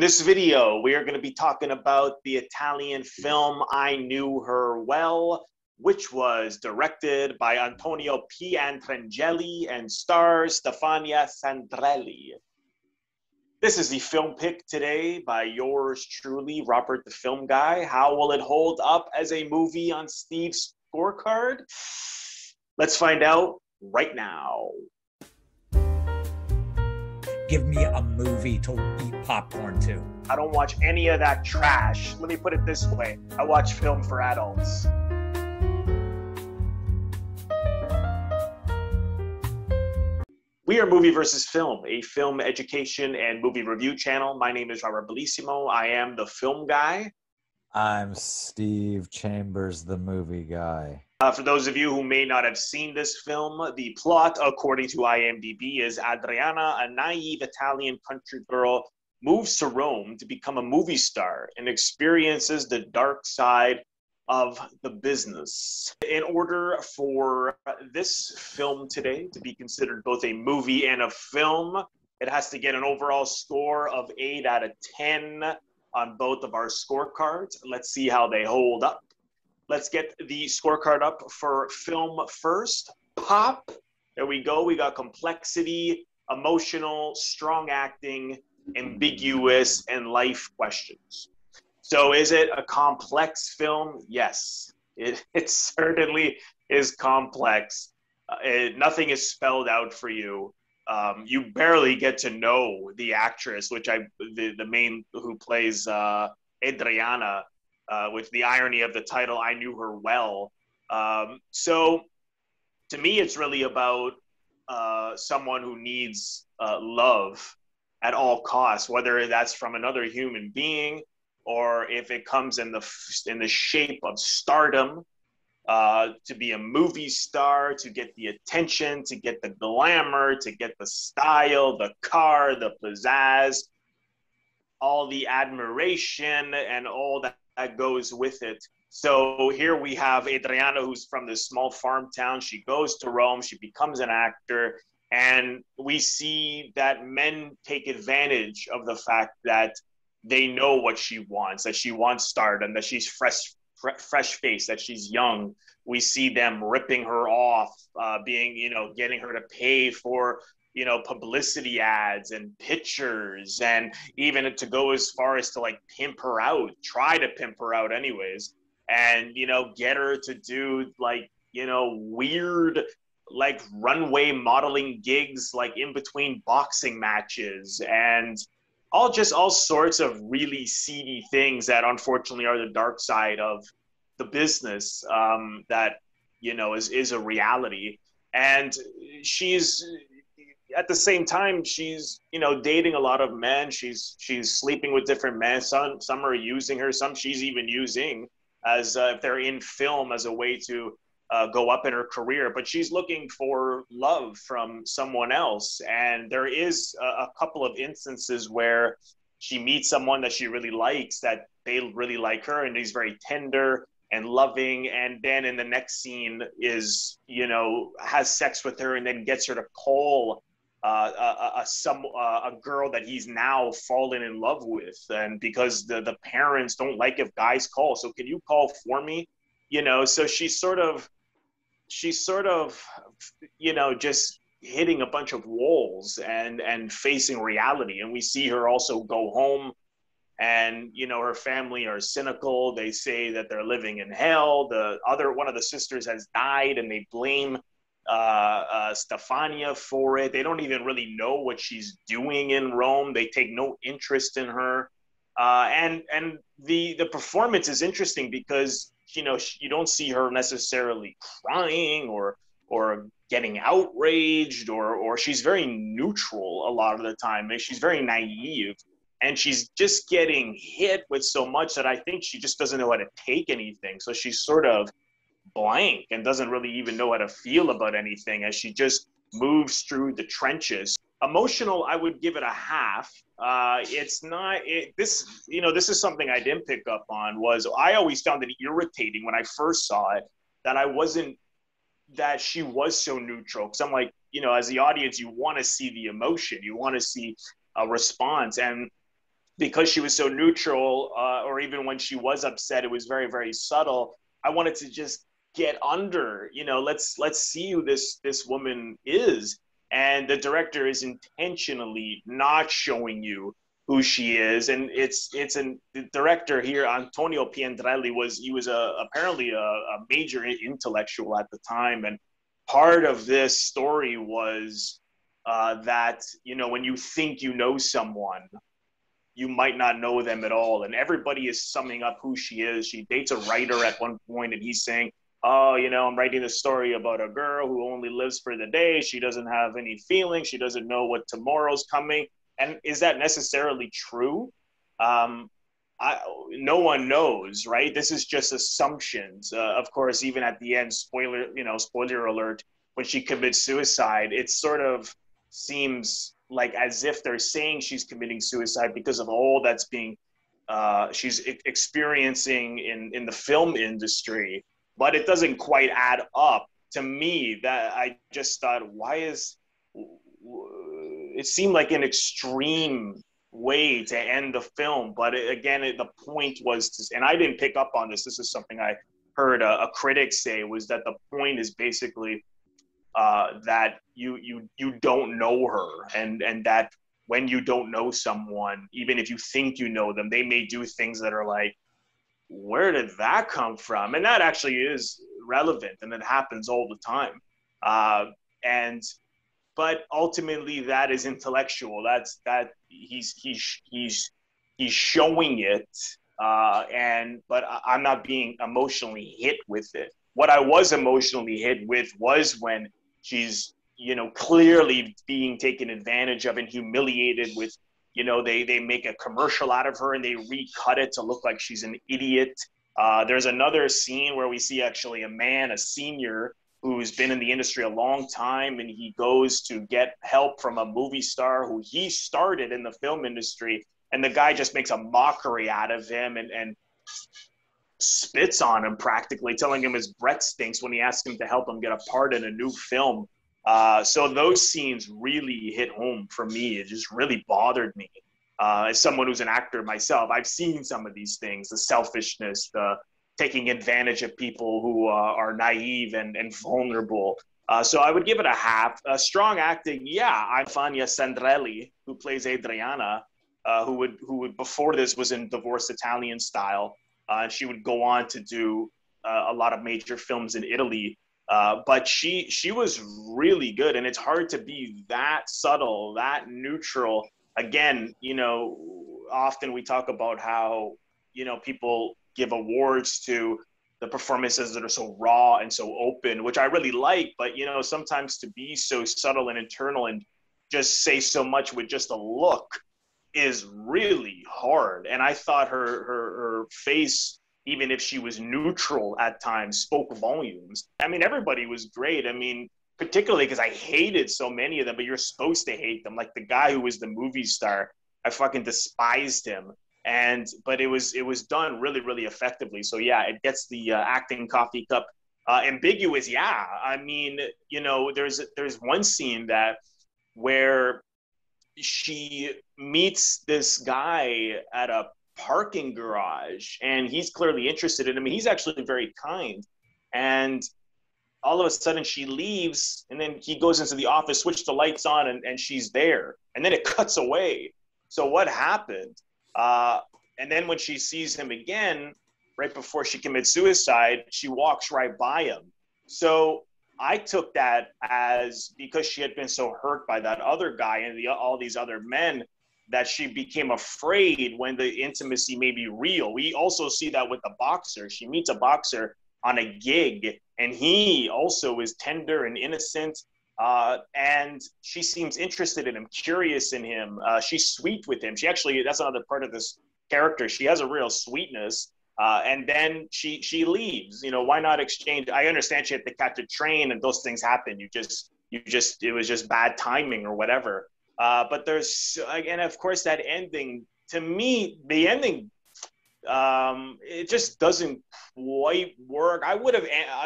this video, we are going to be talking about the Italian film I Knew Her Well, which was directed by Antonio Pietrangeli and stars Stefania Sandrelli. This is the film pick today by yours truly, Robert the Film Guy. How will it hold up as a movie on Steve's scorecard? Let's find out right now. Give me a movie to eat popcorn to. I don't watch any of that trash. Let me put it this way. I watch film for adults. We are Movie versus Film, a film education and movie review channel. My name is Robert Bellissimo. I am the film guy. I'm Steve Chambers, the movie guy. For those of you who may not have seen this film, the plot, according to IMDb, is Adriana, a naive Italian country girl, moves to Rome to become a movie star and experiences the dark side of the business. In order for this film today to be considered both a movie and a film, it has to get an overall score of 8 out of 10 on both of our scorecards. Let's see how they hold up. Let's get the scorecard up for film first. Pop. There we go. We got complexity, emotional, strong acting, ambiguous, and life questions. So is it a complex film? Yes, it certainly is complex. Nothing is spelled out for you. You barely get to know the actress, which the main who plays Adriana, with the irony of the title, I Knew Her Well. So to me, it's really about someone who needs love at all costs, whether that's from another human being or if it comes in the shape of stardom, to be a movie star, to get the attention, to get the glamour, to get the style, the car, the pizzazz, all the admiration and all that goes with it. So here we have Adriana, who's from this small farm town. She goes to Rome, she becomes an actor, and we see that men take advantage of the fact that they know what she wants, that she wants stardom, that she's fresh face, that she's young. We see them ripping her off, getting her to pay for publicity ads and pictures, and even to go as far as to try to pimp her out anyways, and get her to do weird runway modeling gigs in between boxing matches, and all sorts of really seedy things that unfortunately are the dark side of the business, that is a reality. And she's at the same time, she's dating a lot of men. She's sleeping with different men. Some are using her. Some she's even using as if they're in film as a way to go up in her career. But she's looking for love from someone else. And there is a couple of instances where she meets someone that she really likes, that they really like her, and he's very tender and loving, and then in the next scene is has sex with her and then gets her to call a girl that he's now fallen in love with, and because the parents don't like if guys call, so can you call for me? So she's sort of just hitting a bunch of walls and facing reality. And we see her also go home, and her family are cynical. They say that they're living in hell. One of the sisters has died, and they blame Stefania for it. They don't even really know what she's doing in Rome. They take no interest in her, and the performance is interesting because you don't see her necessarily crying or getting outraged, or she's very neutral a lot of the time. She's very naive, and she's just getting hit with so much that I think she just doesn't know how to take anything. So she's sort of blank and doesn't really even know how to feel about anything as she just moves through the trenches. Emotional, I would give it a half. This is something I didn't pick up on. Was I always found it irritating when I first saw it that she was so neutral, because I'm like, as the audience, you want to see the emotion, you want to see a response, and because she was so neutral, or even when she was upset, it was very, very subtle. I wanted to just get under, let's see who this woman is. And the director is intentionally not showing you who she is. And the director here, Antonio Pietrangeli, was apparently a major intellectual at the time. And part of this story was that, when you think you know someone, you might not know them at all. And everybody is summing up who she is. She dates a writer at one point, and he's saying, oh, I'm writing a story about a girl who only lives for the day. She doesn't have any feelings. She doesn't know what tomorrow's coming. And is that necessarily true? No one knows, right? This is just assumptions. Of course, even at the end, spoiler alert, when she commits suicide, it sort of seems like as if they're saying she's committing suicide because of all that's being she's experiencing in the film industry. But it doesn't quite add up to me. That I just thought, it seemed like an extreme way to end the film. But the point was and I didn't pick up on this. This is something I heard a critic say, was that the point is basically that you don't know her, and that when you don't know someone, even if you think you know them, they may do things that are like, where did that come from? And that actually is relevant, and it happens all the time. But ultimately, that is intellectual. That he's showing it, but I'm not being emotionally hit with it. What I was emotionally hit with was when she's, clearly being taken advantage of and humiliated with, they make a commercial out of her and they recut it to look like she's an idiot. There's another scene where we see actually a senior who's been in the industry a long time, and he goes to get help from a movie star who he started in the film industry. And the guy just makes a mockery out of him and spits on him, practically telling him his breath stinks when he asks him to help him get a part in a new film. So those scenes really hit home for me. It just really bothered me. As someone who's an actor myself, I've seen some of these things, the selfishness, the taking advantage of people who are naive and vulnerable. So I would give it a half. Strong acting, yeah. I'm Stefania Sandrelli, who plays Adriana, who would before this was in Divorced Italian Style. She would go on to do a lot of major films in Italy. But she was really good, and it's hard to be that subtle, that neutral. Again, often we talk about how, people give awards to the performances that are so raw and so open, which I really like. But, sometimes to be so subtle and internal and just say so much with just a look is really hard. And I thought her face, even if she was neutral at times, spoke volumes. I mean, everybody was great. I mean, particularly because I hated so many of them, but you're supposed to hate them. Like the guy who was the movie star, I fucking despised him. But it was done really, really effectively. So yeah, it gets the acting coffee cup. Ambiguous, yeah. I mean, there's one scene where she meets this guy at a parking garage, and he's clearly interested in him. He's actually very kind, and all of a sudden she leaves, and then he goes into the office, switch the lights on, and she's there, and then it cuts away. So what happened? And then when she sees him again, right before she commits suicide, she walks right by him. So I took that as, because she had been so hurt by that other guy and all these other men, that she became afraid when the intimacy may be real. We also see that with the boxer. She meets a boxer on a gig, and he also is tender and innocent, and she seems interested in him, curious in him. She's sweet with him. She actually, that's another part of this character. She has a real sweetness. And then she leaves. Why not exchange? I understand she had to catch a train, and those things happen. It was just bad timing or whatever. But there's, again, of course, that ending, to me, the ending, it just doesn't quite work.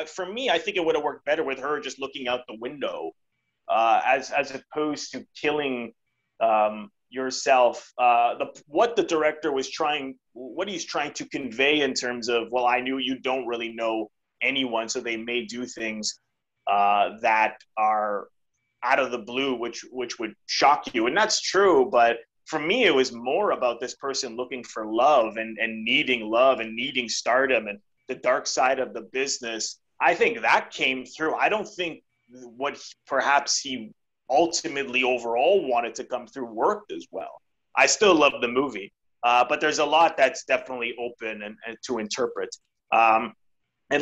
For me, I think it would have worked better with her just looking out the window, as opposed to killing yourself what the director was what he's trying to convey in terms of, well, I knew you don't really know anyone, so they may do things that are out of the blue, which would shock you. And that's true. But for me, it was more about this person looking for love and needing stardom and the dark side of the business. I think that came through. I don't think what perhaps he ultimately overall wanted to come through worked as well. I still love the movie, but there's a lot that's definitely open and to interpret. And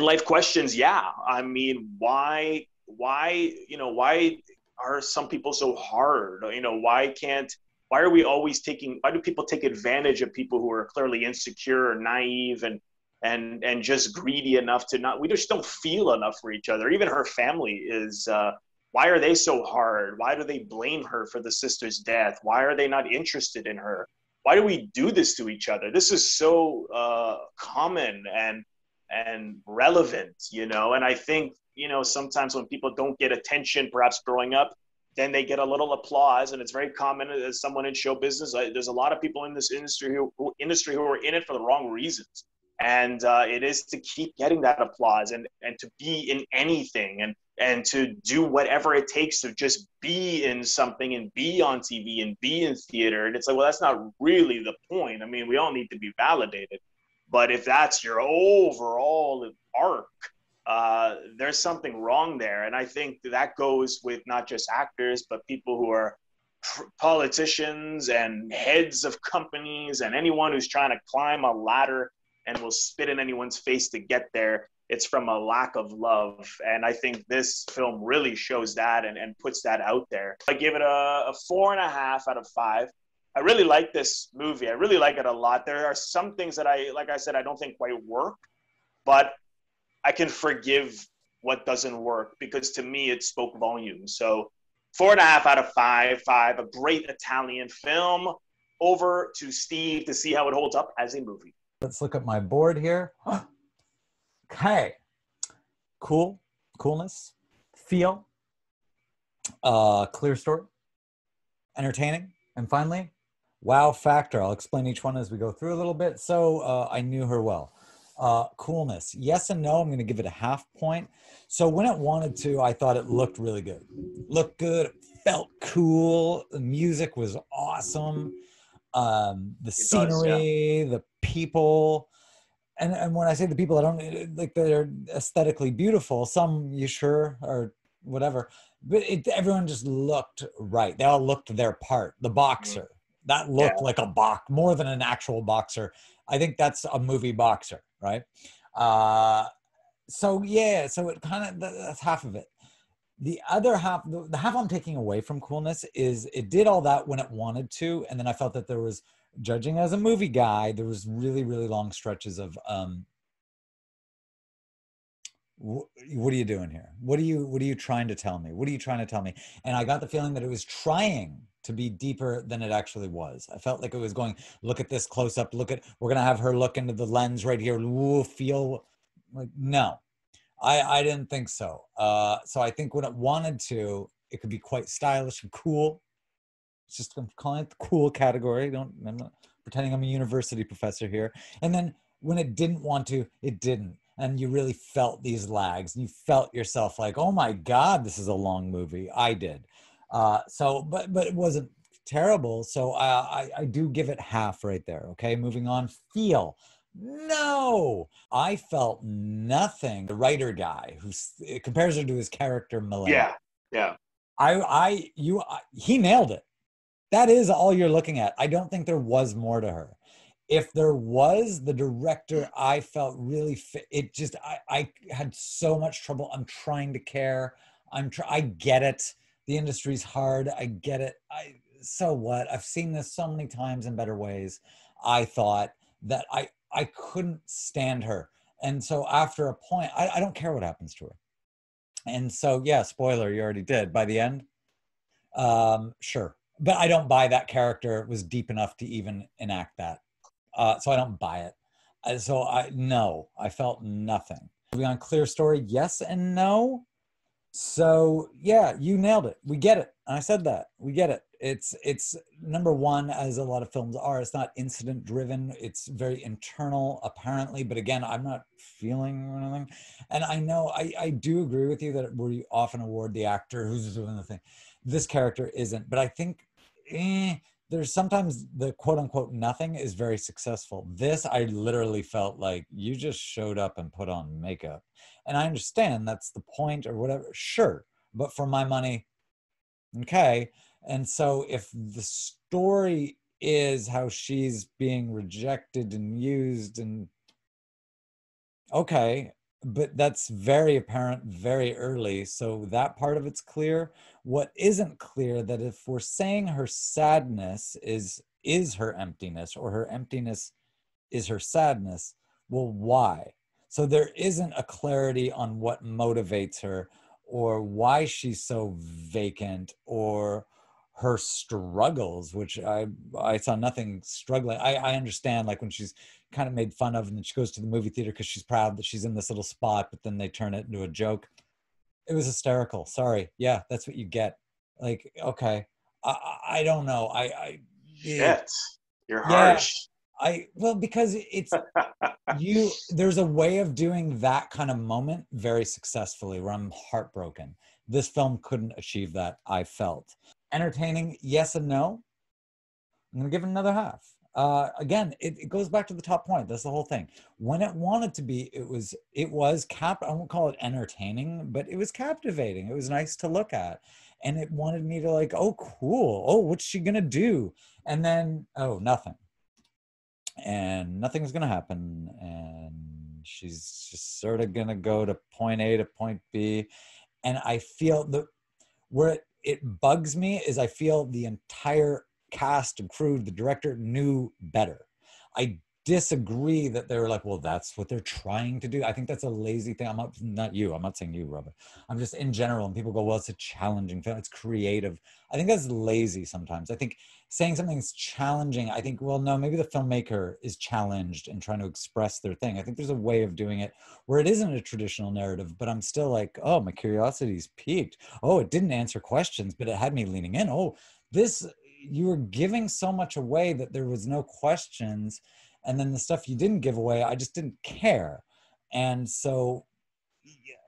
life questions, yeah. I mean, why are some people so hard? Why are we always why do people take advantage of people who are clearly insecure or naive and just greedy enough we just don't feel enough for each other. Even her family is, why are they so hard? Why do they blame her for the sister's death? Why are they not interested in her? Why do we do this to each other? This is so common and relevant, and I think, sometimes when people don't get attention, perhaps growing up, then they get a little applause, and it's very common as someone in show business. There's a lot of people in this industry who are in it for the wrong reasons. And it is to keep getting that applause and to be in anything and to do whatever it takes to just be in something and be on TV and be in theater. And it's like, well, that's not really the point. I mean, we all need to be validated. But if that's your overall arc, there's something wrong there. And I think that goes with not just actors, but people who are politicians and heads of companies and anyone who's trying to climb a ladder and will spit in anyone's face to get there. It's from a lack of love. And I think this film really shows that and puts that out there. I give it a 4.5 out of 5. I really like this movie. I really like it a lot. There are some things that like I said, I don't think quite work, but I can forgive what doesn't work because to me, it spoke volumes. So 4.5 out of 5, a great Italian film. Over to Steve to see how it holds up as a movie. Let's look at my board here. Okay. Coolness, feel, clear story, entertaining, and finally, wow factor. I'll explain each one as we go through a little bit. So I knew her well. Coolness, yes and no. I'm going to give it a half point. So when it wanted to, I thought it looked really good. Looked good, felt cool. The music was awesome. The scenery, the people. And when I say the people, I don't like they're aesthetically beautiful. Some you sure or whatever, but everyone just looked right. They all looked their part. The boxer that looked like a more than an actual boxer. I think that's a movie boxer, right? So it kind of that's half of it. The other half, the half I'm taking away from coolness is it did all that when it wanted to, and then I felt that there was, judging as a movie guy, there was really, really long stretches of what are you doing here? What are you trying to tell me? What are you trying to tell me? And I got the feeling that it was trying to be deeper than it actually was. I felt like it was going, look at this close up, we're gonna have her look into the lens right here. Ooh, feel like, no, I didn't think so. So I think when it wanted to, it could be quite stylish and cool. It's just, I'm calling it the cool category. I'm not pretending I'm a university professor here. And then when it didn't want to, it didn't. And you really felt these lags. And you felt yourself like, oh my God, this is a long movie. I did. But it wasn't terrible. So I do give it half right there. Okay, moving on. Feel. No, I felt nothing. The writer guy who compares her to his character, Milena. Yeah. He nailed it. That is all you're looking at. I don't think there was more to her. If there was, the director, I felt really I had so much trouble. I'm trying to care. I get it. The industry's hard. I get it. So what? I've seen this so many times in better ways. I thought that I couldn't stand her. And so after a point, I don't care what happens to her. And so, yeah, spoiler, you already did. By the end, sure. But I don't buy that character was deep enough to even enact that. So I don't buy it. No, I felt nothing. Moving on, clear story, yes and no. So yeah, you nailed it. We get it. And I said that. We get it. It's number one, as a lot of films are, it's not incident driven. It's very internal, apparently. But again, I'm not feeling anything. And I know I do agree with you that we often award the actor who's doing the thing. This character isn't. But I think there's sometimes the quote unquote nothing is very successful. This, I literally felt like you just showed up and put on makeup. And I understand that's the point or whatever. Sure. But for my money, okay. And so if the story is how she's being rejected and used, and okay, but that's very apparent very early. So that part of it's clear. What isn't clear, that if we're saying her sadness is her emptiness, or her emptiness is her sadness, well, why? So there isn't a clarity on what motivates her, or why she's so vacant, or her struggles, which I saw nothing struggling. I understand, like when she's kind of made fun of and then she goes to the movie theater because she's proud that she's in this little spot, but then they turn it into a joke. It was hysterical. Sorry. Yeah, that's what you get. Like, okay. I don't know. Shit. You're yeah, harsh. well, because it's there's a way of doing that kind of moment very successfully where I'm heartbroken. This film couldn't achieve that, I felt. Entertaining, yes and no. I'm going to give it another half. Again, it goes back to the top point. That's the whole thing. When it wanted to be, it was I won't call it entertaining, but it was captivating. It was nice to look at. And it wanted me to like, oh, cool. Oh, what's she going to do? And then, oh, nothing. And nothing's going to happen. And she's just sort of going to go to point A to point B. And I feel where it bugs me is I feel the entire cast and crew, the director knew better. I disagree that they were like, well, that's what they're trying to do. I think that's a lazy thing. I'm not saying you, Robert. I'm just in general. And people go, well, it's a challenging film. It's creative. I think that's lazy sometimes. I think saying something's challenging, I think, well, no, maybe the filmmaker is challenged and trying to express their thing. I think there's a way of doing it where it isn't a traditional narrative, but I'm still like, oh, my curiosity's piqued. Oh, it didn't answer questions, but it had me leaning in. Oh, you were giving so much away that there was no questions. And then the stuff you didn't give away, I just didn't care. And so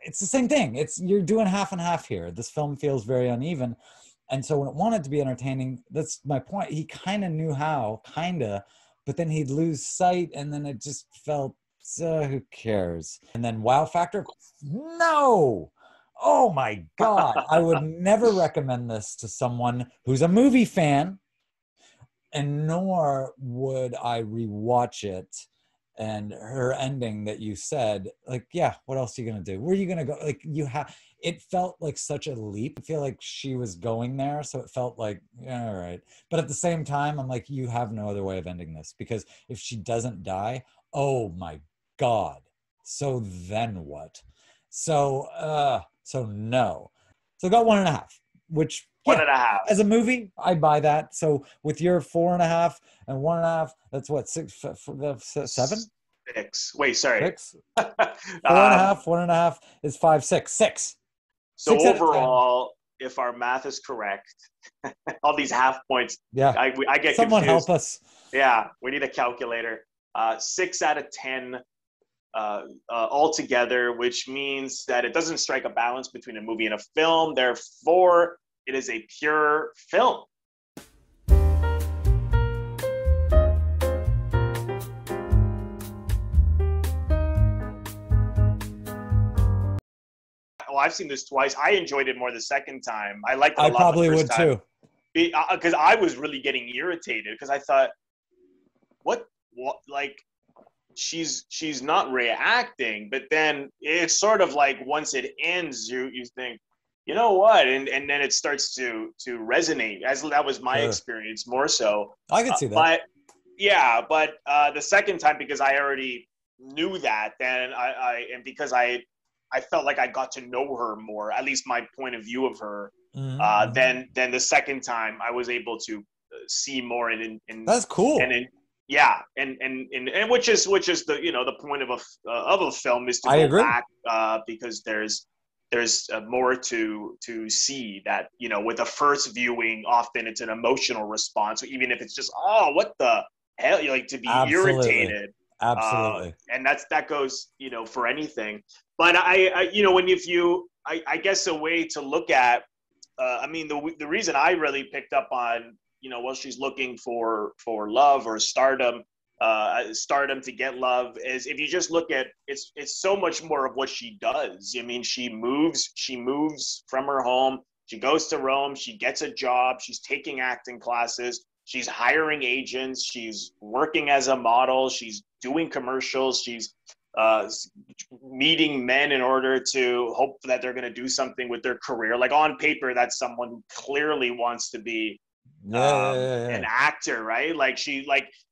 it's the same thing. You're doing half and half here. This film feels very uneven. And so when it wanted to be entertaining, that's my point. He kind of knew how, but then he'd lose sight, and then it just felt, who cares? And then wow factor, no. Oh my God. I would never recommend this to someone who's a movie fan, and nor would I rewatch it. And her ending that you said, like, yeah, what else are you going to do? Where are you going to go? Like, it felt like such a leap. I feel like she was going there. So it felt like, yeah, all right. But at the same time, I'm like, you have no other way of ending this, because if she doesn't die, oh my God. So then what? So no. So I got 1.5, which, One and a half. as a movie, I buy that. So with your 4.5 and 1.5, that's what, 7? 6. Wait, sorry. 6. 4.5, 1.5 is 5, 6. 6. So 6 overall, if our math is correct, all these half points, yeah, I get someone confused. help us. Yeah, we need a calculator. 6 out of 10 altogether, which means that it doesn't strike a balance between a movie and a film. Therefore, it is a pure film. Well, I've seen this twice. I enjoyed it more the second time. I liked it a lot. I probably would too. Because I was really getting irritated, because I thought, what, like, she's not reacting, but then it's sort of like once it ends, you think, you know what, and then it starts to resonate. As that was my experience more so. I could see that. But yeah, but the second time, because I already knew that, then and because I felt like I got to know her more, at least my point of view of her. Then the second time I was able to see more in that's cool. And which is the, you know, the point of a film is to go back, because there's there's more to see. That, you know, with the first viewing, often it's an emotional response, even if it's just, oh, what the hell, you like to be Absolutely. irritated. Absolutely. And that goes, you know, for anything. But I you know, I guess a way to look at, I mean, the reason I really picked up on, you know, while she's looking for love or stardom, stardom to get love, is if you just look at, it's so much more of what she does. I mean, she moves from her home, she goes to Rome, she gets a job, she's taking acting classes, she's hiring agents, she's working as a model, she's doing commercials, she's uh, meeting men in order to hope that they're going to do something with their career. Like on paper, that's someone who clearly wants to be an actor, right? Like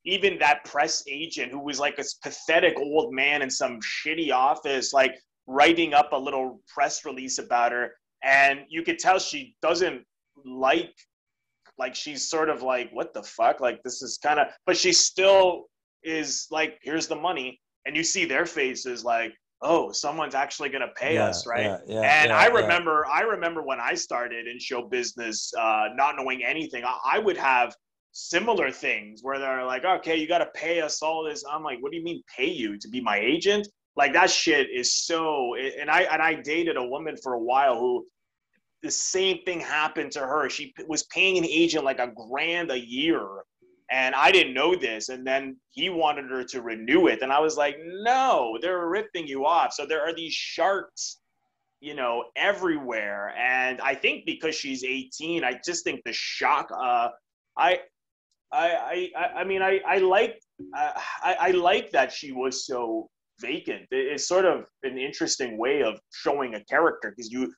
even that press agent who was like a pathetic old man in some shitty office, like writing up a little press release about her, and you could tell she doesn't like she's sort of like, what the fuck, like this is kind of, but she still is like, here's the money, and you see their faces like, oh, someone's actually going to pay us, right? And I remember when I started in show business, not knowing anything, I would have similar things where they're like, okay, you got to pay us all this. I'm like, what do you mean pay you to be my agent? Like that shit is so, and I dated a woman for a while who, the same thing happened to her. She was paying an agent like $1,000 a year, and I didn't know this. And then he wanted her to renew it, and I was like, no, they're ripping you off. So there are these sharks, you know, everywhere. And I think because she's 18, I just think the shock. I mean, I like that she was so vacant. It's sort of an interesting way of showing a character, because you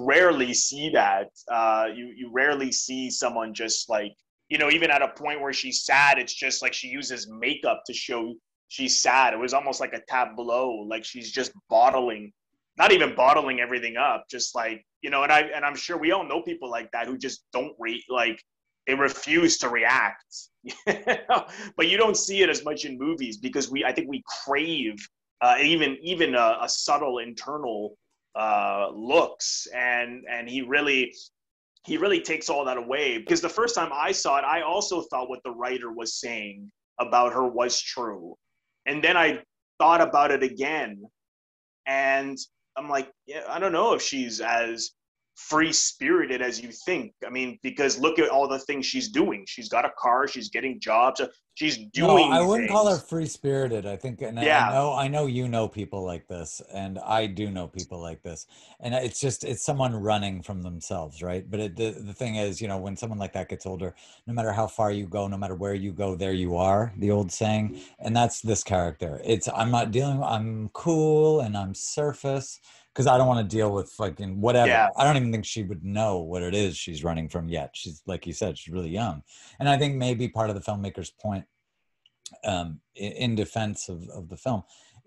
rarely see that. You rarely see someone just like, you know, even at a point where she's sad, it's just like she uses makeup to show she's sad. It was almost like a tableau, like she's just bottling, not even bottling everything up, just like, you know. And I'm sure we all know people like that who just don't like they refuse to react. But you don't see it as much in movies because I think we crave even a subtle internal looks, and he really takes all that away. Because the first time I saw it, I also thought what the writer was saying about her was true, and then I thought about it again, and I'm like, yeah, I don't know if she's as free-spirited as you think. I mean, because look at all the things she's doing. She's got a car, she's getting jobs, she's doing I wouldn't call her things. free-spirited. I think, and Yeah, I know you know people like this, and I do know people like this, and it's someone running from themselves, right? But the thing is, you know, when someone like that gets older, no matter how far you go, no matter where you go, there you are, the old saying. And that's this character. I'm cool and I'm surface, because I don't want to deal with fucking whatever. yeah, I don't even think she would know what it is she's running from yet. She's, like you said, she's really young. And I think maybe part of the filmmaker's point, in defense of the film,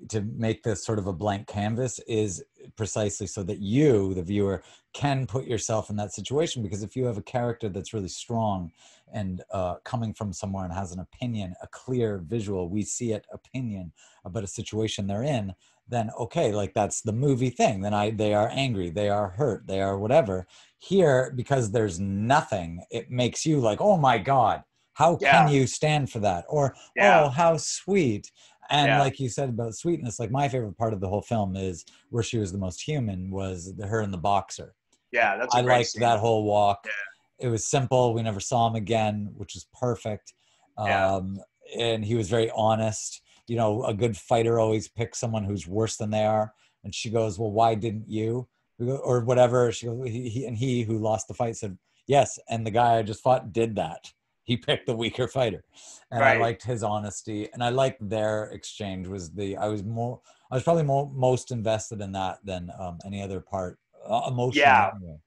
to make this sort of a blank canvas, is precisely so that you, the viewer, can put yourself in that situation. Because if you have a character that's really strong and coming from somewhere and has an opinion, a clear visual, we see it, opinion about a situation they're in, then okay, like that's the movie thing. Then they are angry, they are hurt, they are whatever. Here, because there's nothing, it makes you like, oh my God, how can yeah, you stand for that? Or, yeah, oh, how sweet. And yeah, like you said about sweetness, like my favorite part of the whole film is where she was the most human, was her and the boxer. yeah. That's a I great liked scene. that whole walk. Yeah, It was simple. We never saw him again, which was perfect. yeah, Um, and he was very honest. You know, a good fighter always picks someone who's worse than they are. And she goes, well, why didn't you? Or whatever. She goes, he who lost the fight said, yes. And the guy I just fought did that. He picked the weaker fighter. And I right. liked his honesty. And I liked their exchange. I was probably most invested in that than any other part, emotionally Yeah. anyway.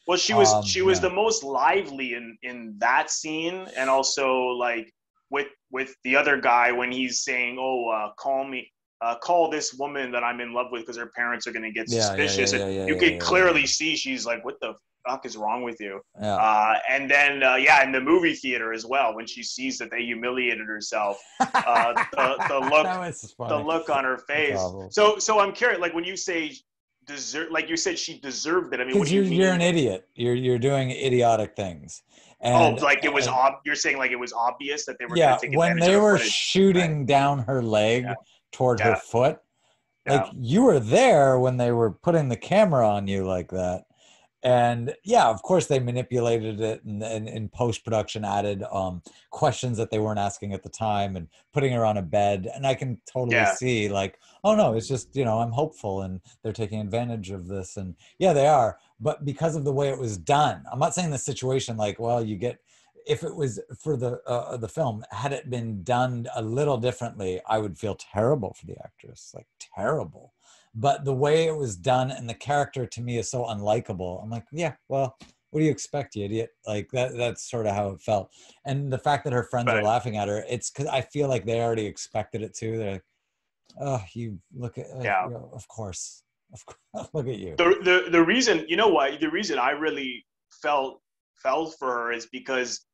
Well, she was Yeah. the most lively in that scene, and also like with the other guy when he's saying, "Oh, call me, call this woman that I'm in love with because her parents are going to get suspicious." And you could clearly see she's like, "What the fuck is wrong with you?" Yeah. And then yeah, in the movie theater as well, when she sees that they humiliated herself, the That look was the funny. look on her That's face. awful. So I'm curious, like when you say deserve, like you said, she deserved it. I mean, what Because do you you're mean? an idiot. You're doing idiotic things. Oh, And like it was you're saying like it was obvious that they were going yeah, to take when advantage of they the were footage, right? shooting down her Yeah, leg toward her yeah, foot, like yeah, you were there when they were putting the camera on you like that. And yeah, of course they manipulated it and in post-production added questions that they weren't asking at the time and putting her on a bed. And I can totally yeah. see like, oh no, it's just, I'm hopeful and they're taking advantage of this. And yeah, they are. But because of the way it was done, I'm not saying the situation like, well, you get, if it was for the film, had it been done a little differently, I would feel terrible for the actress, like terrible. But the way it was done and the character to me is so unlikable. I'm like, yeah, well, what do you expect, you idiot? Like that's sort of how it felt. And the fact that her friends are But laughing at her, it's because I feel like they already expected it too. They're like, oh, you look at, yeah, of course, look at you. the reason, you know what, the reason I really felt for her is because,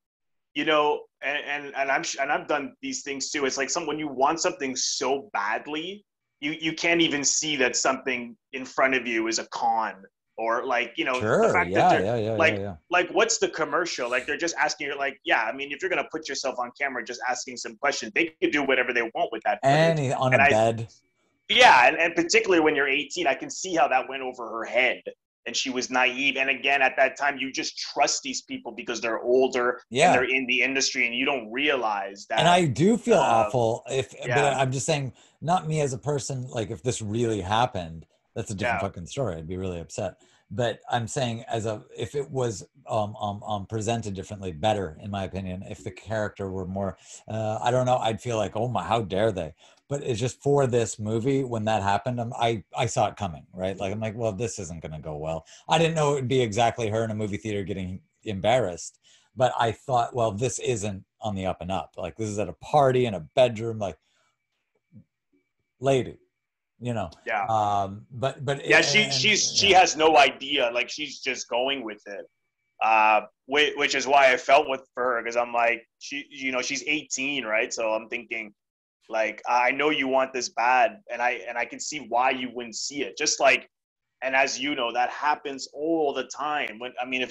and I've done these things too. It's like when you want something so badly, you can't even see that something in front of you is a con, or like, the Sure. fact that Yeah. they're Yeah. Yeah. Yeah. like Yeah. what's the commercial? Like they're just asking you, like, yeah, I mean, if you're gonna put yourself on camera just asking some questions, they could do whatever they want with that footage. And on a And bed. yeah, and particularly when you're 18, I can see how that went over her head. And she was naive. And again, at that time, you just trust these people because they're older and Yeah. they're in the industry, and you don't realize And that. I do feel Uh, awful but yeah, I'm just saying, not me as a person, like if this really happened, that's a different yeah, fucking story. I'd be really upset. But I'm saying if it was presented differently, better, in my opinion, if the character were more, I don't know, I'd feel like, oh my, how dare they? But it's just for this movie, when that happened, I saw it coming, right? Like, I'm like, well, this isn't going to go well. I didn't know it would be exactly her in a movie theater getting embarrassed, but I thought, well, this isn't on the up and up. Like this is at a party in a bedroom, like lady, you know. yeah, But yeah. and She yeah, has no idea. Like she's just going with it. Which is why I felt with her, because I'm like, she's 18, right? So I'm thinking, like, I know you want this bad, and I can see why you wouldn't see it. Just like, and as you know, that happens all the time. When I mean,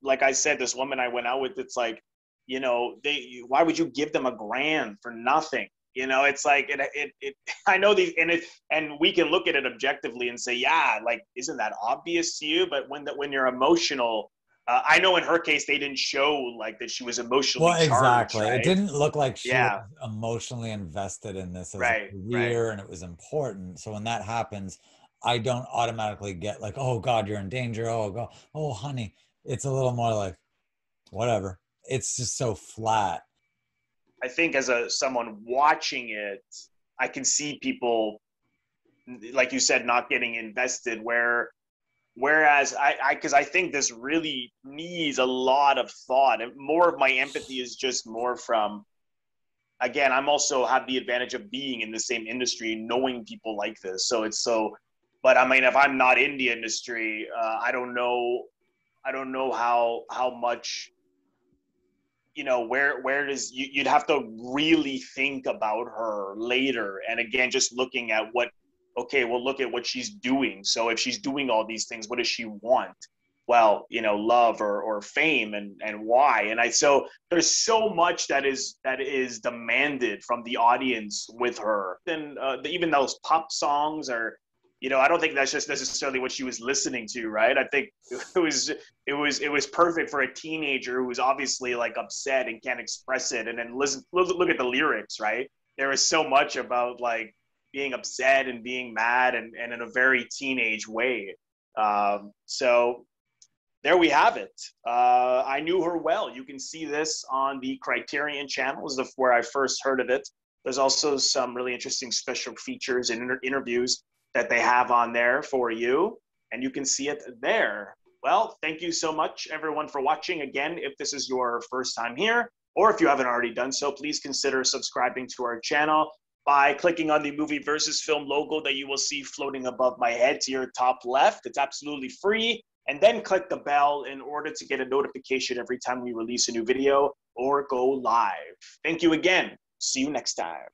like I said, this woman I went out with, it's like, why would you give them $1,000 for nothing? It's like it I know these, and we can look at it objectively and say, yeah, like, isn't that obvious to you? But when you're emotional, I know in her case they didn't show like that she was emotionally well, charged, exactly. It right? didn't look like she was Yeah, emotionally invested in this as a right, right. career and it was important. So when that happens, I don't automatically get like, oh God, you're in danger. Oh God, oh honey. It's a little more like whatever. It's just so flat. I think as someone watching it, I can see people, like you said, not getting invested. Whereas because I think this really needs a lot of thought, and more of my empathy is just more from, again, I'm also have the advantage of being in the same industry, knowing people like this. So it's so, but I mean, if I'm not in the industry, I don't know how much, where does you'd have to really think about her later. And again, just looking at okay, well, look at what she's doing. So if she's doing all these things, what does she want? Well, love or fame, and why? So there's so much that is demanded from the audience with her. And even those pop songs are, I don't think that's just necessarily what she was listening to, right? I think it was perfect for a teenager who was obviously like upset and can't express it, and then look at the lyrics, right? There is so much about like being upset and being mad, and in a very teenage way. So there we have it. I knew her well. You can see this on the Criterion channel, is where I first heard of it. There's also some really interesting special features and interviews that they have on there for you, and you can see it there. Well, thank you so much, everyone, for watching. Again, if this is your first time here, or if you haven't already done so, please consider subscribing to our channel by clicking on the Movie Versus Film logo that you will see floating above my head to your top left. It's absolutely free. And then click the bell in order to get a notification every time we release a new video or go live. Thank you again. See you next time.